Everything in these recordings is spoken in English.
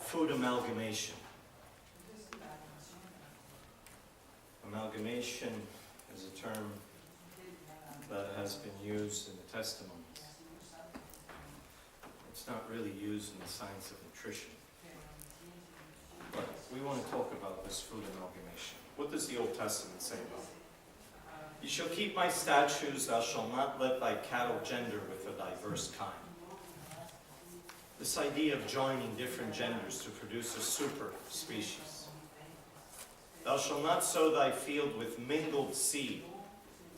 food amalgamation. Amalgamation is a term that has been used in the testimonies. It's not really used in the science of nutrition. But we want to talk about this food amalgamation. What does the Old Testament say about it? You shall keep my statutes, thou shalt not let thy cattle gender with a diverse kind. This idea of joining different genders to produce a super species. Thou shalt not sow thy field with mingled seed.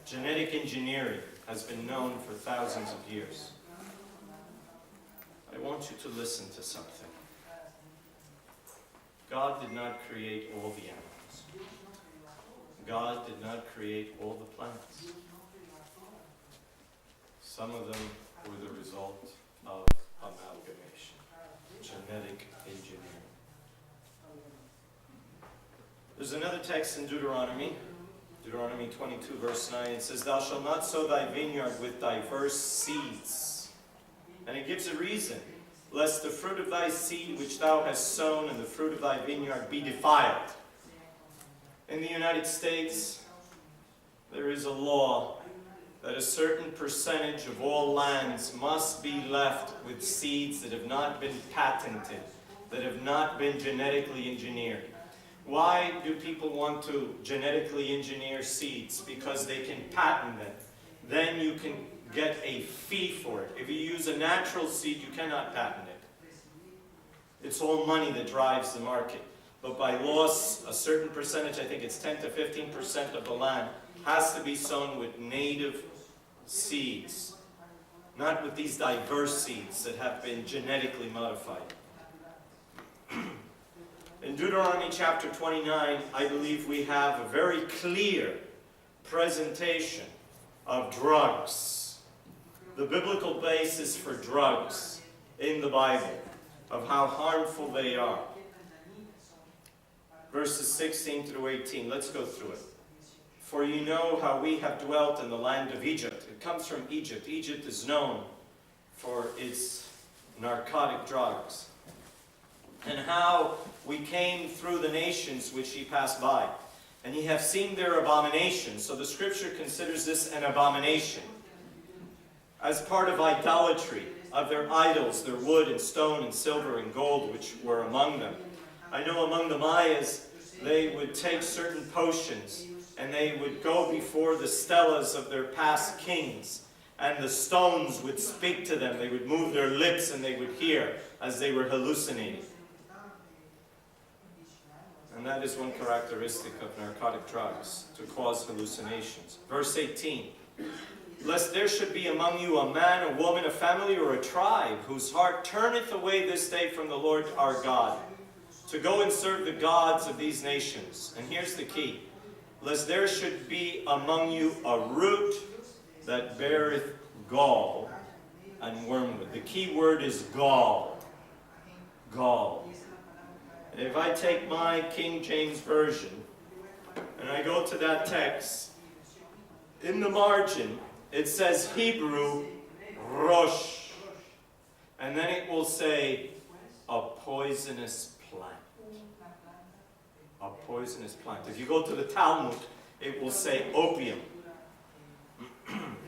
Genetic engineering has been known for thousands of years. I want you to listen to something. God did not create all the animals. God did not create all the plants. Some of them were the result of amalgamation, genetic engineering. There's another text in Deuteronomy 22 verse 9. It says, thou shalt not sow thy vineyard with diverse seeds. And it gives a reason. Lest the fruit of thy seed which thou hast sown and the fruit of thy vineyard be defiled. In the United States, there is a law that a certain percentage of all lands must be left with seeds that have not been patented, that have not been genetically engineered. Why do people want to genetically engineer seeds? Because they can patent them. Then you can get a fee for it. If you use a natural seed, you cannot patent it. It's all money that drives the market. But by law, a certain percentage, I think it's 10 to 15% of the land, has to be sown with native seeds. Not with these diverse seeds that have been genetically modified. In Deuteronomy chapter 29, I believe we have a very clear presentation of drugs. The biblical basis for drugs in the Bible, of how harmful they are. Verses 16 through 18, let's go through it. For you know how we have dwelt in the land of Egypt. It comes from Egypt. Egypt is known for its narcotic drugs. And how we came through the nations which ye passed by. And ye have seen their abominations. So the scripture considers this an abomination. As part of idolatry, of their idols, their wood and stone and silver and gold which were among them. I know among the Mayas, they would take certain potions and they would go before the stelas of their past kings. And the stones would speak to them. They would move their lips and they would hear as they were hallucinating. And that is one characteristic of narcotic drugs, to cause hallucinations. Verse 18. Lest there should be among you a man, a woman, a family, or a tribe, whose heart turneth away this day from the Lord our God, to go and serve the gods of these nations. And here's the key. Lest there should be among you a root that beareth gall and wormwood. The key word is gall. Gall. If I take my King James Version, and I go to that text, in the margin, it says Hebrew, Rosh. And then it will say, a poisonous plant. A poisonous plant. If you go to the Talmud, it will say opium.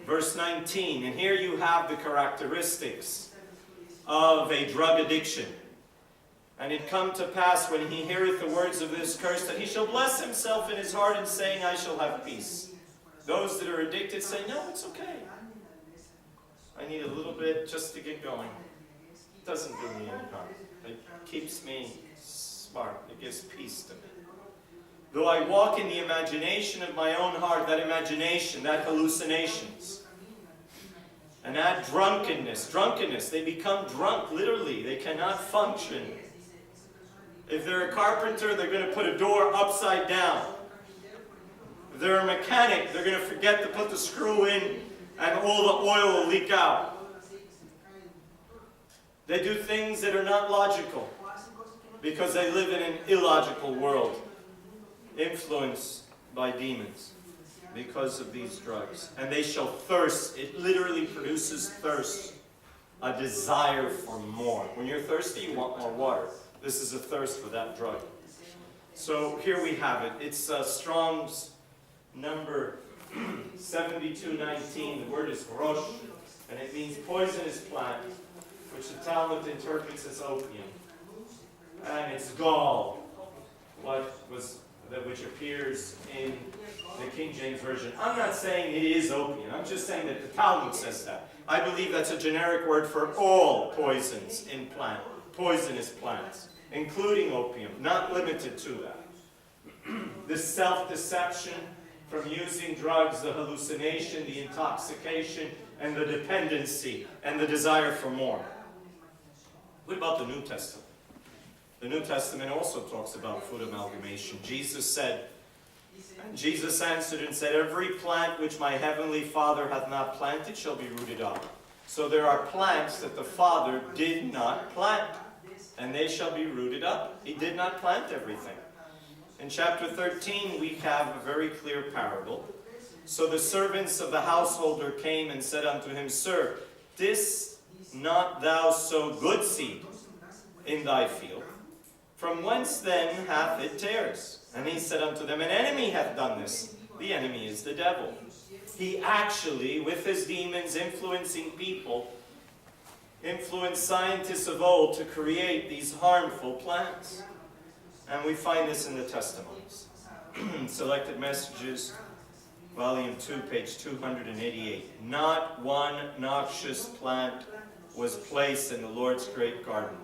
Verse 19, and here you have the characteristics of a drug addiction. And it come to pass, when he heareth the words of this curse, that he shall bless himself in his heart, and saying, I shall have peace. Those that are addicted say, no, it's okay. I need a little bit just to get going. It doesn't do me any harm. It keeps me smart. It gives peace to me. Though I walk in the imagination of my own heart, that imagination, that hallucinations. And that drunkenness, they become drunk, literally. They cannot function. If they're a carpenter, they're going to put a door upside down. If they're a mechanic, they're going to forget to put the screw in and all the oil will leak out. They do things that are not logical because they live in an illogical world, influenced by demons because of these drugs. And they shall thirst. It literally produces thirst, a desire for more. When you're thirsty, you want more water. This is a thirst for that drug. So here we have it. It's Strong's number 7219. The word is rosh, and it means poisonous plant, which the Talmud interprets as opium. And it's gall, which appears in the King James Version. I'm not saying it is opium. I'm just saying that the Talmud says that. I believe that's a generic word for all poisons in poisonous plants, including opium, not limited to that. The self-deception from using drugs, the hallucination, the intoxication, and the dependency, and the desire for more. What about the New Testament? The New Testament also talks about food amalgamation. Jesus answered and said, "Every plant which my heavenly Father hath not planted shall be rooted up." So there are plants that the Father did not plant, and they shall be rooted up. He did not plant everything. In chapter 13, we have a very clear parable. So the servants of the householder came and said unto him, "Sir, didst not thou sow good seed in thy field? From whence then hath it tares?" And he said unto them, "An enemy hath done this. The enemy is the devil. He actually, with his demons, influencing people, influenced scientists of old to create these harmful plants." And we find this in the testimonies. Selected Messages, Volume 2, page 288. Not one noxious plant was placed in the Lord's great garden.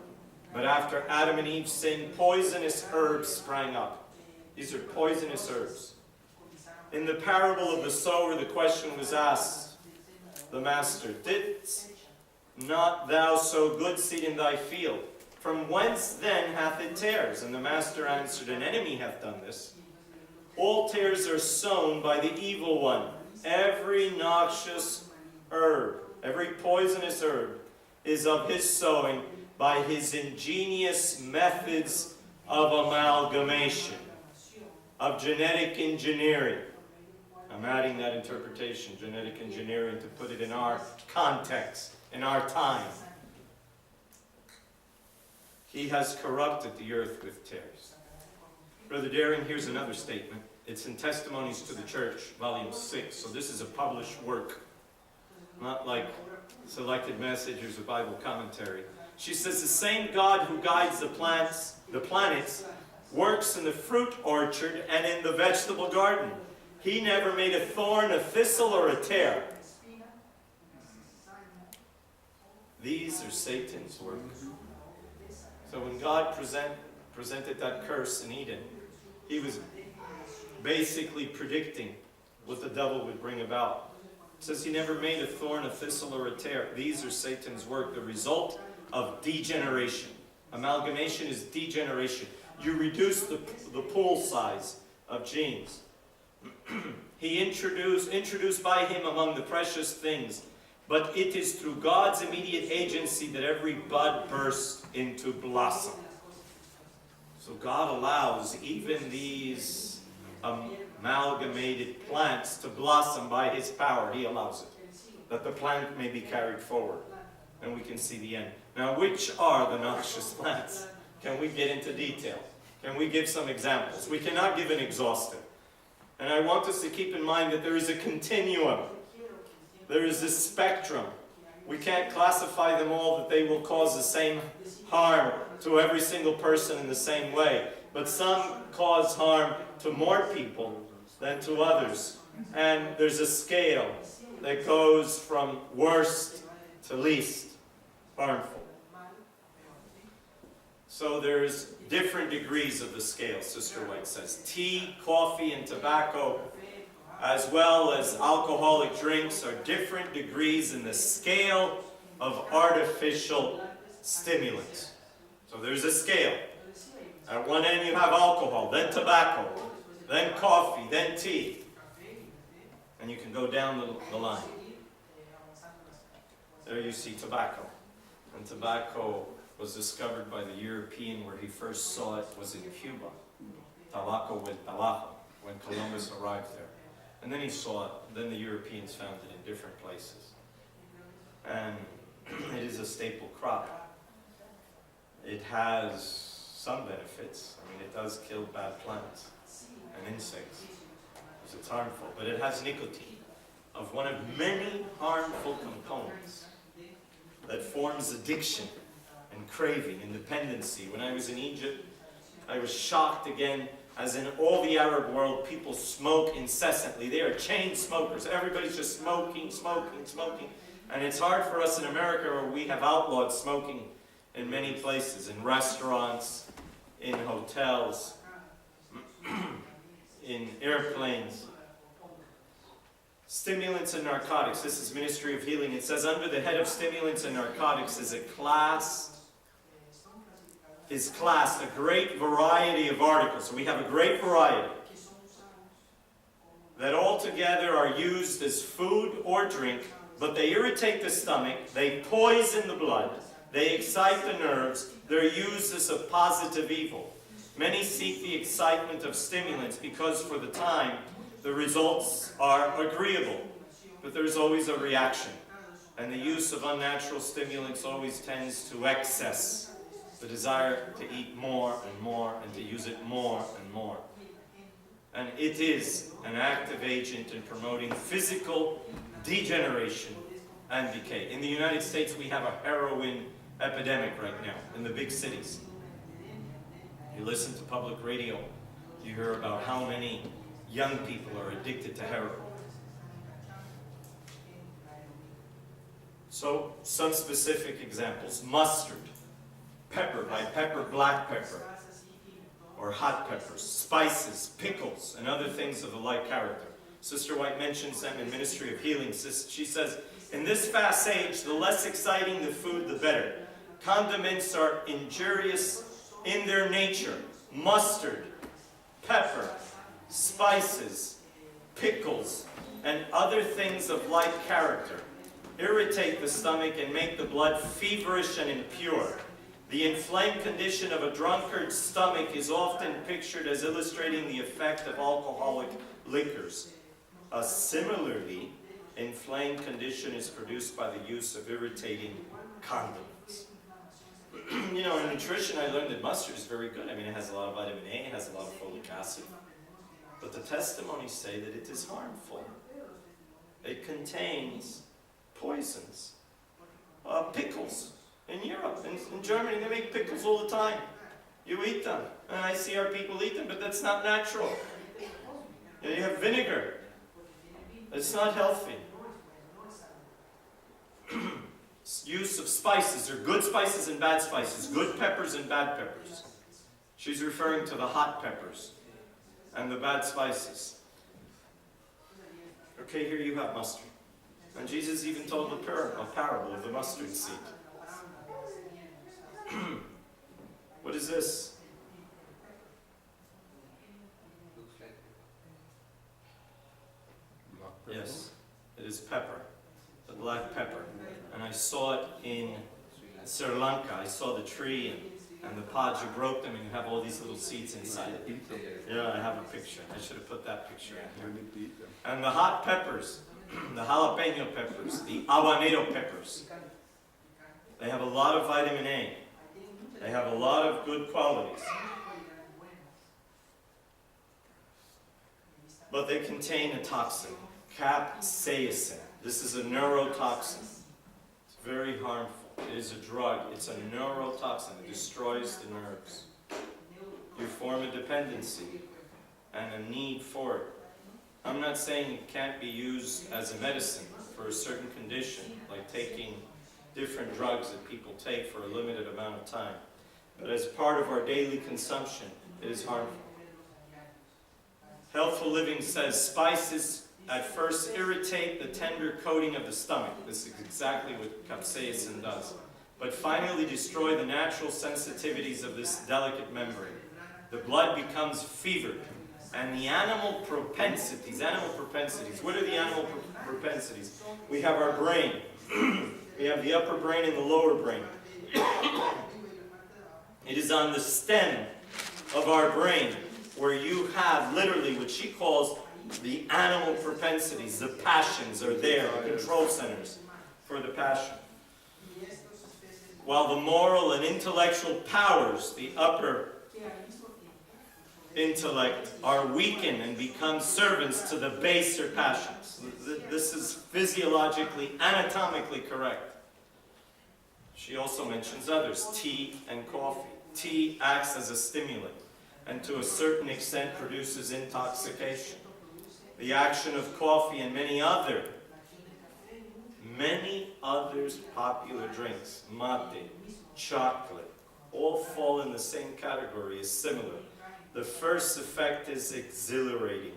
But after Adam and Eve sinned, poisonous herbs sprang up. These are poisonous herbs. In the parable of the sower, the question was asked the master, "Didst not thou sow good seed in thy field? From whence then hath it tares?" And the master answered, "An enemy hath done this. All tares are sown by the evil one. Every noxious herb, every poisonous herb, is of his sowing by his ingenious methods of amalgamation, of genetic engineering." I'm adding that interpretation, genetic engineering, to put it in our context, in our time. He has corrupted the earth with tares. Brother Daring, here's another statement. It's in Testimonies to the Church, Volume 6. So this is a published work, not like Selected Messages or Bible commentary. She says, "The same God who guides the planets, works in the fruit orchard and in the vegetable garden. He never made a thorn, a thistle, or a tare. These are Satan's work." So when God presented that curse in Eden, he was basically predicting what the devil would bring about. It says he never made a thorn, a thistle, or a tare. These are Satan's work, the result of degeneration. Amalgamation is degeneration. You reduce the pool size of genes. He introduced by him among the precious things, but it is through God's immediate agency that every bud bursts into blossom. So God allows even these amalgamated plants to blossom by his power. He allows it, that the plant may be carried forward, and we can see the end. Now, which are the noxious plants? Can we get into detail? Can we give some examples? We cannot give an exhaustive. And I want us to keep in mind that there is a continuum. There is a spectrum. We can't classify them all that they will cause the same harm to every single person in the same way. But some cause harm to more people than to others. And there's a scale that goes from worst to least harmful. So there's different degrees of the scale, Sister White says. Tea, coffee, and tobacco, as well as alcoholic drinks, are different degrees in the scale of artificial stimulants. So there's a scale. At one end you have alcohol, then tobacco, then coffee, then tea. And you can go down the line. There you see tobacco. And tobacco was discovered by the European, where he first saw it was in Cuba. Tabaco with tabaco, when Columbus arrived there. And then he saw it, then the Europeans found it in different places. And it is a staple crop. It has some benefits. I mean, it does kill bad plants and insects, because it's harmful. But it has nicotine, of one of many harmful components that forms addiction and craving and dependency. When I was in Egypt, I was shocked again, as in all the Arab world, people smoke incessantly. They are chain smokers. Everybody's just smoking, smoking, smoking. And it's hard for us in America, where we have outlawed smoking in many places, in restaurants, in hotels, in airplanes. Stimulants and narcotics. This is Ministry of Healing. It says, under the head of stimulants and narcotics is classed a great variety of articles. So we have a great variety that altogether are used as food or drink, but they irritate the stomach, they poison the blood, they excite the nerves, they're used as a positive evil. Many seek the excitement of stimulants because for the time the results are agreeable, but there's always a reaction. And the use of unnatural stimulants always tends to excess, the desire to eat more and more and to use it more and more. And it is an active agent in promoting physical degeneration and decay. In the United States, we have a heroin epidemic right now in the big cities. You listen to public radio, you hear about how many young people are addicted to heroin. So, some specific examples. Mustard, pepper, black pepper, or hot peppers, spices, pickles, and other things of the like character. Sister White mentions them in Ministry of Healing. She says, in this fast age, the less exciting the food, the better. Condiments are injurious in their nature. Mustard, pepper, spices, pickles, and other things of like character irritate the stomach and make the blood feverish and impure. The inflamed condition of a drunkard's stomach is often pictured as illustrating the effect of alcoholic liquors. A similarly inflamed condition is produced by the use of irritating condiments. You know, in nutrition, I learned that mustard is very good. I mean, it has a lot of vitamin A, it has a lot of folic acid. But the testimonies say that it is harmful. It contains poisons. Pickles. In Europe, in Germany, they make pickles all the time. You eat them. And I see our people eat them, but that's not natural. You have vinegar. It's not healthy. Use of spices. There are good spices and bad spices. Good peppers and bad peppers. She's referring to the hot peppers and the bad spices. Okay, here you have mustard. And Jesus even told a parable of the mustard seed. What is this? Yes, it is pepper, the black pepper. And I saw it in Sri Lanka. I saw the tree and the pods. You broke them and you have all these little seeds inside it. Yeah, I have a picture. I should have put that picture in here. And the hot peppers, the jalapeno peppers, the habanero peppers, they have a lot of vitamin A. They have a lot of good qualities. But they contain a toxin, capsaicin. This is a neurotoxin. It's very harmful. It is a drug. It's a neurotoxin. It destroys the nerves. You form a dependency and a need for it. I'm not saying it can't be used as a medicine for a certain condition, like taking different drugs that people take for a limited amount of time. But as part of our daily consumption, it is harmful. Healthful Living says spices at first irritate the tender coating of the stomach. This is exactly what capsaicin does. But finally destroy the natural sensitivities of this delicate membrane. The blood becomes fevered. And the animal propensities, what are the animal propensities? We have our brain. We have the upper brain and the lower brain. It is on the stem of our brain where you have literally what she calls the animal propensities. The passions are there, the control centers for the passion. While the moral and intellectual powers, the upper intellect are weakened and become servants to the baser passions. This is physiologically, anatomically correct. She also mentions others, tea and coffee. Tea acts as a stimulant and to a certain extent produces intoxication. The action of coffee and many others popular drinks, mate, chocolate, all fall in the same category as similar. The first effect is exhilarating.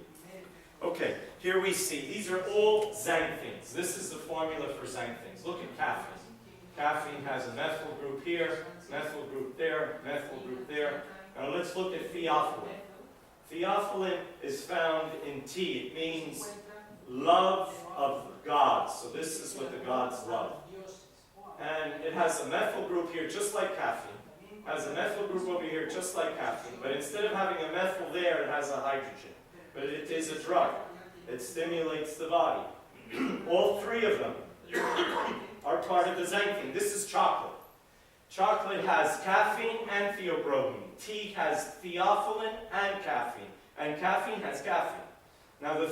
Okay, here we see, these are all xanthines. This is the formula for xanthines. Look at caffeine. Caffeine has a methyl group here, methyl group there, methyl group there. Now let's look at theophylline. Theophylline is found in tea. It means love of God. So this is what the gods love. And it has a methyl group here just like caffeine. Has a methyl group over here just like caffeine. But instead of having a methyl there, it has a hydrogen. But it is a drug. It stimulates the body. All three of them are part of the xanthine. This is chocolate. Chocolate has caffeine and theobromine. Tea has theophylline and caffeine has caffeine. Now the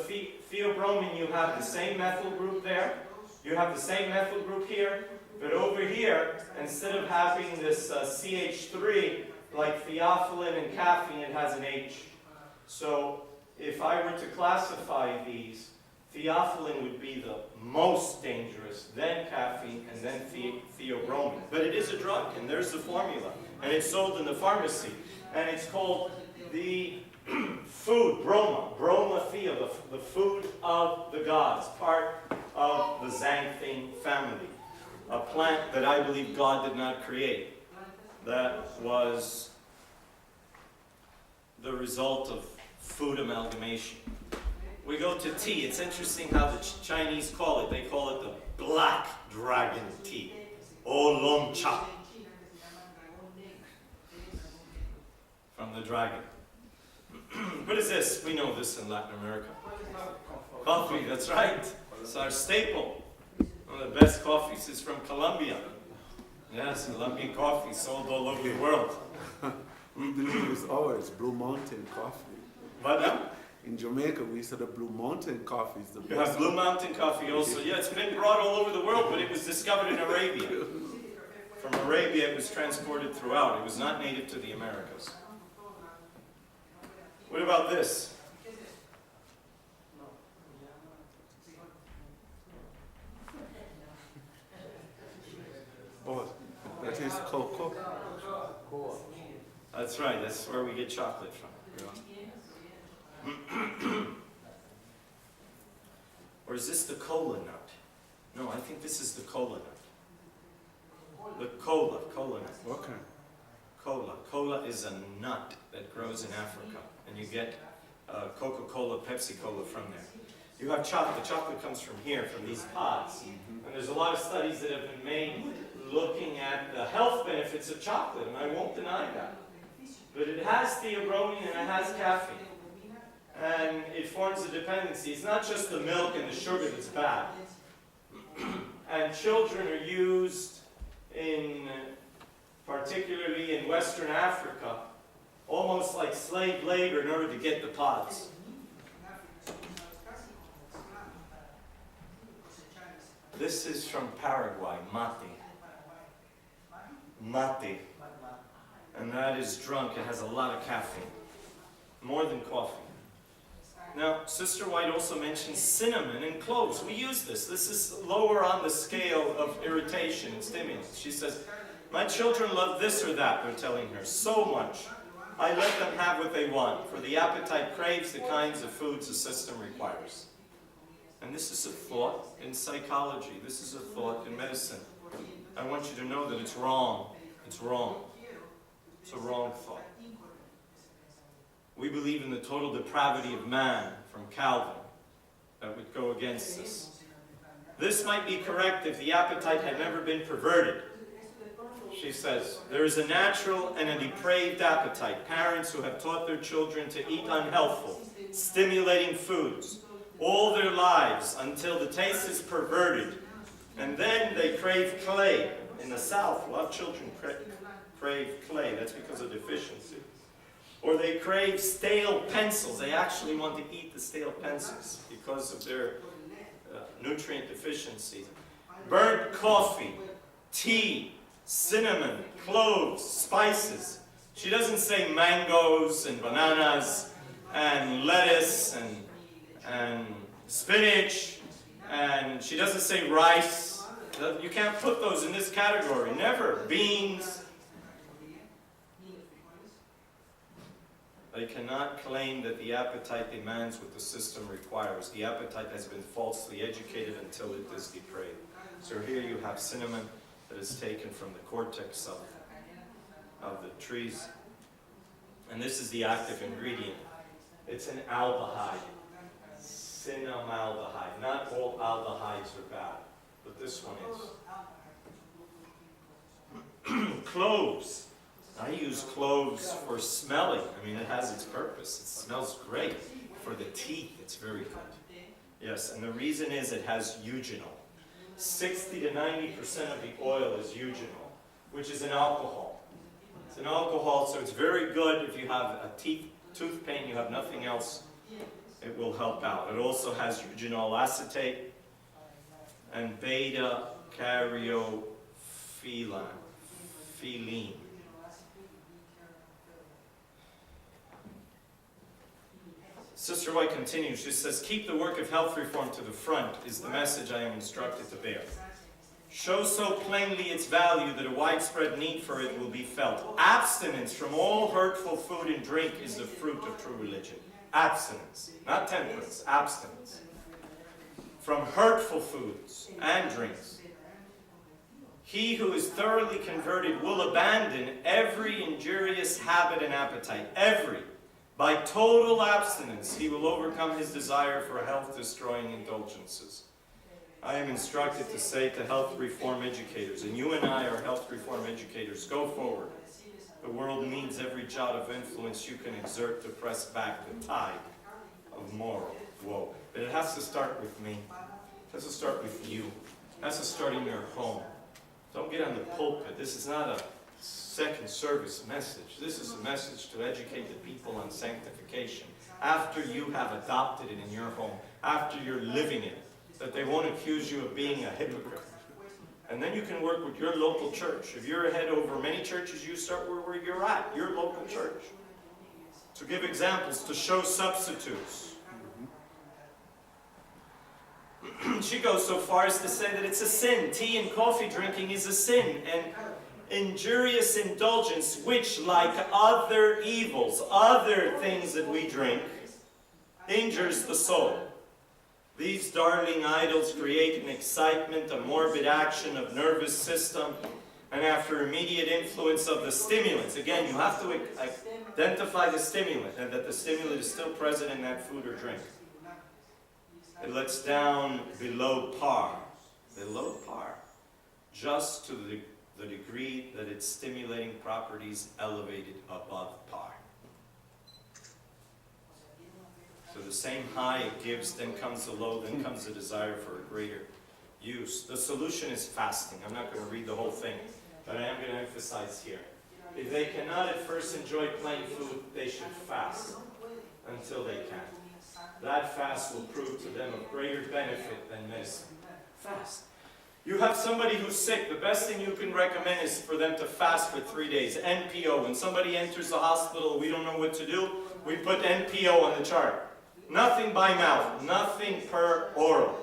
theobromine, you have the same methyl group there. You have the same methyl group here. But over here, instead of having this CH3, like theophylline and caffeine, it has an H. So if I were to classify these, theophylline would be the most dangerous, then caffeine, and then theobromine. But it is a drug, and there's the formula. And it's sold in the pharmacy. And it's called the food, broma theo, the food of the gods, part of the xanthine family. A plant that I believe God did not create. That was the result of food amalgamation. We go to tea. It's interesting how the Chinese call it. They call it the black dragon tea. Oolong cha. From the dragon. What is this? We know this in Latin America. Coffee, that's right. It's our staple. One of the best coffees is from Colombia. Yes, Colombian coffee sold all over the world. We believe it's ours, Blue Mountain coffee. What now? In Jamaica, we said the Blue Mountain coffee is the best. You have Blue Mountain coffee also. Yeah, it's been brought all over the world, but it was discovered in Arabia. From Arabia, it was transported throughout. It was not native to the Americas. What about this? Oh, that is cocoa. That's right, that's where we get chocolate from. Or is this the cola nut? No, I think this is the cola nut. The cola nut. Okay. Cola is a nut that grows in Africa. And you get Coca-Cola, Pepsi-Cola from there. You have chocolate. Chocolate comes from here, from these pods. And there's a lot of studies that have been made looking at the health benefits of chocolate, and I won't deny that. But it has theobromine and it has caffeine. And it forms a dependency. It's not just the milk and the sugar that's bad. And children are used particularly in Western Africa, almost like slave labor in order to get the pods. This is from Paraguay, mate. Mate. And that is drunk. It has a lot of caffeine. More than coffee. Now, Sister White also mentions cinnamon and cloves. We use this. This is lower on the scale of irritation and stimulants. She says, my children love this or that, they're telling her, so much. I let them have what they want, for the appetite craves the kinds of foods the system requires. And this is a thought in psychology. This is a thought in medicine. I want you to know that it's wrong. It's wrong. It's a wrong thought. We believe in the total depravity of man from Calvin. That would go against this. This might be correct if the appetite had never been perverted. She says, there is a natural and a depraved appetite. Parents who have taught their children to eat unhealthful, stimulating foods all their lives until the taste is perverted. And then they crave clay. In the South, a lot of children crave clay. That's because of deficiency. Or they crave stale pencils. They actually want to eat the stale pencils because of their nutrient deficiency. Burnt coffee, tea, cinnamon, cloves, spices. She doesn't say mangoes and bananas and lettuce and spinach, and she doesn't say rice. You can't put those in this category. Never. Beans. They cannot claim that the appetite demands what the system requires. The appetite has been falsely educated until it is depraved. So here you have cinnamon that is taken from the cortex of the trees. And this is the active ingredient. It's an aldehyde. Cinnamaldehyde. Not all aldehydes are bad, but this one is. Cloves. I use cloves for smelling. I mean, it has its purpose. It smells great. For the teeth, it's very good. Yes, and the reason is it has eugenol. 60 to 90% of the oil is eugenol, which is an alcohol. It's an alcohol, so it's very good if you have a tooth pain, you have nothing else, it will help out. It also has eugenol acetate and beta-caryophyllene. Sister White continues, she says, keep the work of health reform to the front is the message I am instructed to bear. Show so plainly its value that a widespread need for it will be felt. Abstinence from all hurtful food and drink is the fruit of true religion. Abstinence, not temperance, abstinence. From hurtful foods and drinks. He who is thoroughly converted will abandon every injurious habit and appetite, every. By total abstinence, he will overcome his desire for health-destroying indulgences. I am instructed to say to health reform educators, and you and I are health reform educators, go forward. The world needs every jot of influence you can exert to press back the tide of moral woe. But it has to start with me. It has to start with you. It has to start in your home. Don't get on the pulpit. This is not a second service message. This is a message to educate the people on sanctification. After you have adopted it in your home, after you're living it, that they won't accuse you of being a hypocrite. And then you can work with your local church. If you're ahead over many churches, you start where you're at, your local church. To give examples, to show substitutes. She goes so far as to say that it's a sin. Tea and coffee drinking is a sin. And injurious indulgence, which, like other evils, other things that we drink, injures the soul. These darling idols create an excitement, a morbid action of nervous system, and after immediate influence of the stimulants. Again, you have to identify the stimulant, and that the stimulant is still present in that food or drink. It lets down below par, just to the degree that its stimulating properties elevated above par. So the same high it gives, then comes the low, then comes the desire for a greater use. The solution is fasting. I'm not going to read the whole thing, but I am going to emphasize here. If they cannot at first enjoy plain food, they should fast until they can. That fast will prove to them of greater benefit than medicine. Fast. You have somebody who's sick, the best thing you can recommend is for them to fast for 3 days. NPO. When somebody enters the hospital, we don't know what to do, we put NPO on the chart. Nothing by mouth, nothing per oral.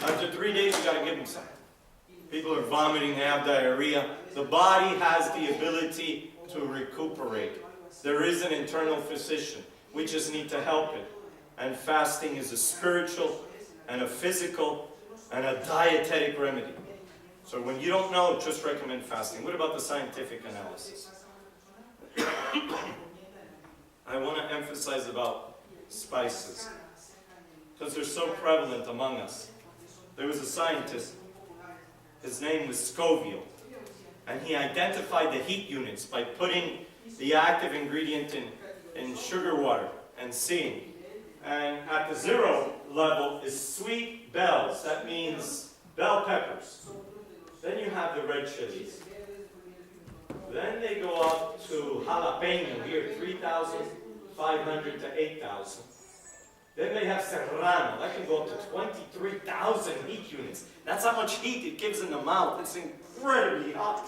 After 3 days, you got to give them something. People are vomiting, they have diarrhea. The body has the ability to recuperate. There is an internal physician. We just need to help it. And fasting is a spiritual and a physical and a dietetic remedy. So when you don't know, just recommend fasting. What about the scientific analysis? I want to emphasize about spices, because they're so prevalent among us. There was a scientist, his name was Scoville, and he identified the heat units by putting the active ingredient in sugar water and seeing. And at the 0 level is sweet bells. That means bell peppers. Then you have the red chilies. Then they go up to jalapeno here, 3,500 to 8,000. Then they have serrano. That can go up to 23,000 heat units. That's how much heat it gives in the mouth. It's incredibly hot.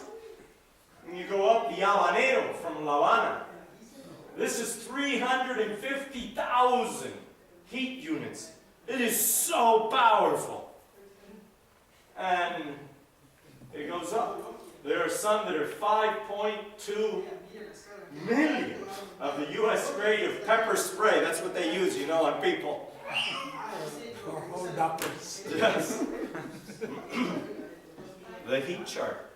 And you go up the habanero from La Habana. This is 350,000 heat units. It is so powerful. And it goes up. There are some that are 5.2 million of the U.S. grade of pepper spray. That's what they use, you know, on people. Oh, doctors. Yes. The heat chart.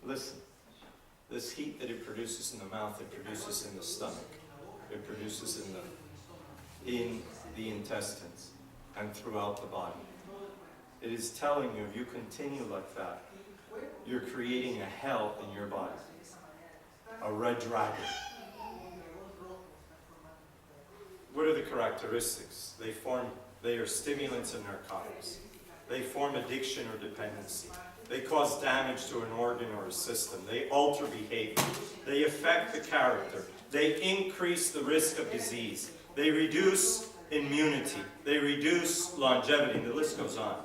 Listen. This heat that it produces in the mouth, it produces in the stomach. It produces in the intestines and throughout the body. It is telling you, if you continue like that, you're creating a hell in your body. A red dragon. What are the characteristics? They are stimulants and narcotics. They form addiction or dependency. They cause damage to an organ or a system. They alter behavior. They affect the character. They increase the risk of disease. They reduce immunity. They reduce longevity. And the list goes on.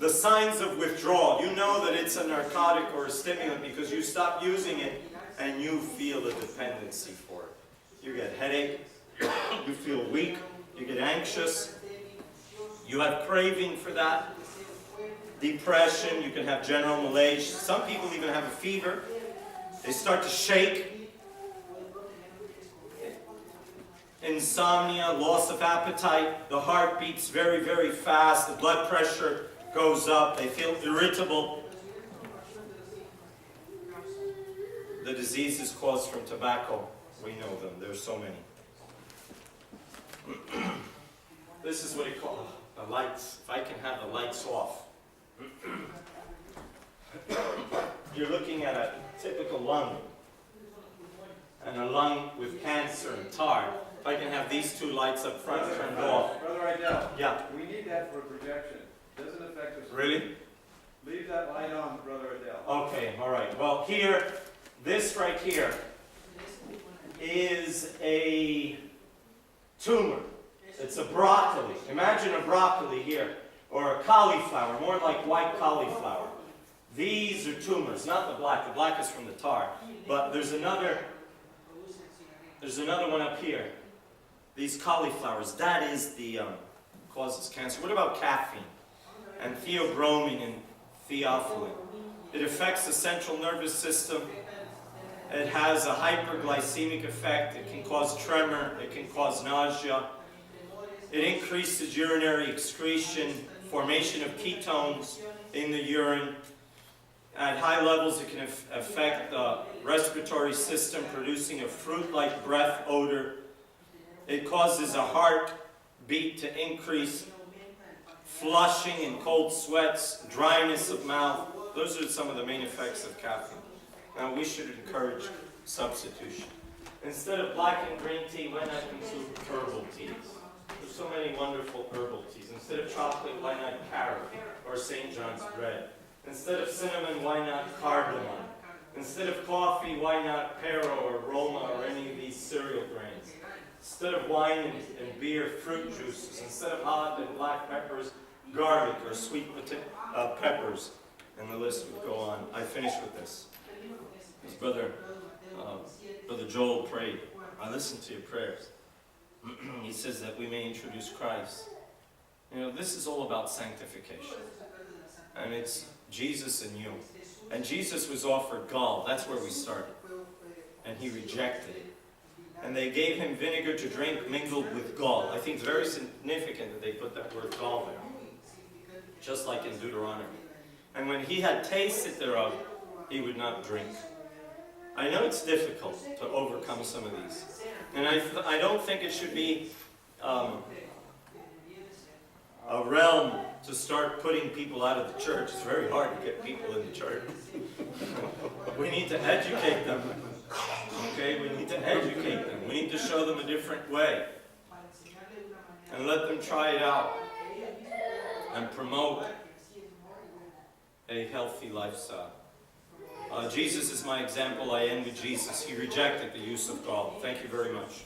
The signs of withdrawal. You know that it's a narcotic or a stimulant because you stop using it and you feel a dependency for it. You get headache. You feel weak. You get anxious. You have craving for that. Depression, you can have general malaise. Some people even have a fever. They start to shake. Insomnia, loss of appetite. The heart beats very, very fast. The blood pressure goes up. They feel irritable. The diseases caused from tobacco, we know them. There's so many. This is what it called the lights. If I can have the lights off. You're looking at a typical lung, and a lung with cancer and tar. If I can have these two lights up front turned off. Brother Idell, Yeah. we need that for projection. Doesn't affect us. Really? Leave that light on, Brother Idell. Okay, all right. Well, here, this right here is a tumor. It's a broccoli. Imagine a broccoli here. Or a cauliflower, more like white cauliflower. These are tumors, not the black. The black is from the tar. But there's another one up here. These cauliflowers, that is the causes cancer. What about caffeine? And theobromine and theophylline. It affects the central nervous system. It has a hyperglycemic effect. It can cause tremor. It can cause nausea. It increases urinary excretion, formation of ketones in the urine. At high levels, it can affect the respiratory system, producing a fruit-like breath odor. It causes a heartbeat to increase, flushing and cold sweats, dryness of mouth. Those are some of the main effects of caffeine. Now, we should encourage substitution. Instead of black and green tea, why not consume herbal teas? There's so many wonderful herbal teas. Instead of chocolate, why not carob or St. John's bread? Instead of cinnamon, why not cardamom? Instead of coffee, why not Pero or Roma or any of these cereal grains? Instead of wine and beer, fruit juices. Instead of hot and black peppers, garlic or sweet peppers. And the list would go on. I finish with this. As Brother Joel prayed, I listened to your prayers. He says that we may introduce Christ. You know, this is all about sanctification. And it's Jesus and you. And Jesus was offered gall. That's where we started. And he rejected it. And they gave him vinegar to drink mingled with gall. I think it's very significant that they put that word gall there. Just like in Deuteronomy. And when he had tasted thereof, he would not drink. I know it's difficult to overcome some of these. And I don't think it should be a realm to start putting people out of the church. It's very hard to get people in the church. We need to educate them. Okay, we need to educate them. We need to show them a different way. And let them try it out. And promote a healthy lifestyle. Jesus is my example. I end with Jesus. He rejected the use of gall. Thank you very much.